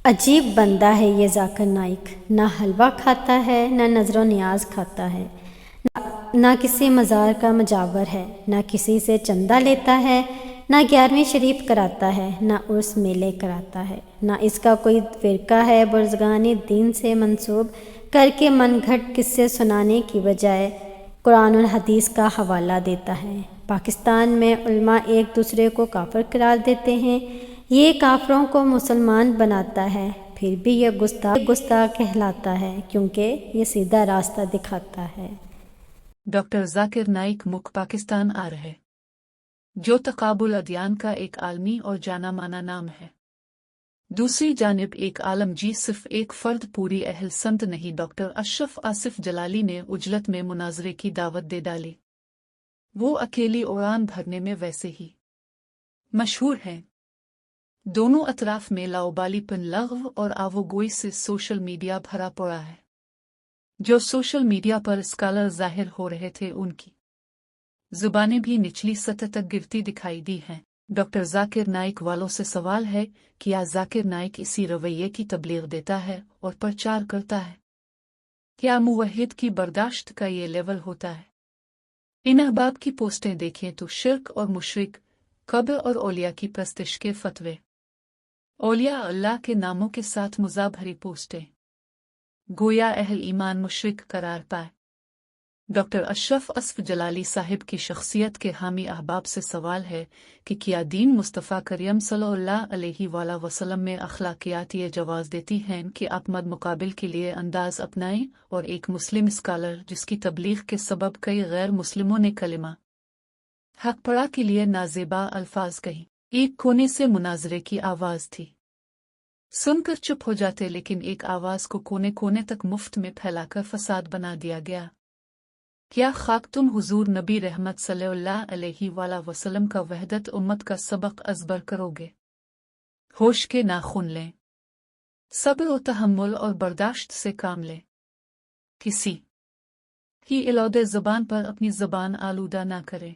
عجیب بندہ ہے یہ ذاکر نائک، نہ حلوہ کھاتا ہے نہ نظر و نیاز کھاتا ہے، نہ کسی مزار کا مجاور ہے، نہ کسی سے چندہ لیتا ہے، نہ 11ویں شریف کراتا ہے، نہ عرس میلے کراتا ہے، نہ اس کا کوئی فرقہ ہے برزگانی دین سے منسوب کر کے من گھڑت قصے سنانے کی بجائے قرآن و حدیث کا حوالہ دیتا ہے۔ پاکستان میں علماء ایک دوسرے کو کافر قرار دیتے ہیں، یہ کافروں کو مسلمان بناتا ہے، پھر بھی یہ گستاخ کہلاتا ہے کیونکہ یہ سیدھا راستہ دکھاتا ہے۔ ڈاکٹر ذاکر نائک ملک پاکستان آ رہے، جو تقابل ادیان کا ایک عالمی اور جانا مانا نام ہے۔ دوسری جانب ایک عالم جی صرف ایک فرد پوری اہل سنت نہیں۔ ڈاکٹر اشرف آصف جلالی نے عجلت میں مناظرے کی دعوت دے ڈالی۔ وہ اکیلی اڑان بھرنے میں ویسے ہی مشہور ہیں۔ دونوں اطراف میں لاؤبالی پن لغو اور آوگوئی سے سوشل میڈیا بھرا پڑا ہے۔ جو سوشل میڈیا پر اسکالر ظاہر ہو رہے تھے ان کی زبانیں بھی نچلی سطح تک گرتی دکھائی دی ہیں۔ ڈاکٹر ذاکر نائک والوں سے سوال ہے، کیا ذاکر نائک اسی رویے کی تبلیغ دیتا ہے اور پرچار کرتا ہے؟ کیا موحد کی برداشت کا یہ لیول ہوتا ہے؟ ان احباب کی پوسٹیں دیکھیں تو شرک اور مشرک، قبر اور اولیاء کی پرستش کے فتوے، اولیاء اللہ کے ناموں کے ساتھ مزابھری پوسٹیں، گویا اہل ایمان مشرک قرار پائے۔ ڈاکٹر اشرف آصف جلالی صاحب کی شخصیت کے حامی احباب سے سوال ہے کہ کیا دین مصطفیٰ کریم صلی اللہ علیہ وآلہ وسلم میں اخلاقیات یہ جواز دیتی ہیں کہ آپ مد مقابل کے لیے انداز اپنائیں؟ اور ایک مسلم اسکالر جس کی تبلیغ کے سبب کئی غیر مسلموں نے کلمہ حق پڑھا کے لیے نازیبا الفاظ کہیں، ایک کونے سے مناظرے کی آواز تھی، سن کر چپ ہو جاتے، لیکن ایک آواز کو کونے کونے تک مفت میں پھیلا کر فساد بنا دیا گیا۔ کیا خاک تم حضور نبی رحمت صلی اللہ علیہ وآلہ وسلم کا وحدت امت کا سبق ازبر کرو گے؟ ہوش کے ناخن لیں، صبر و تحمل اور برداشت سے کام لیں، کسی کی علودہ زبان پر اپنی زبان آلودہ نہ کریں۔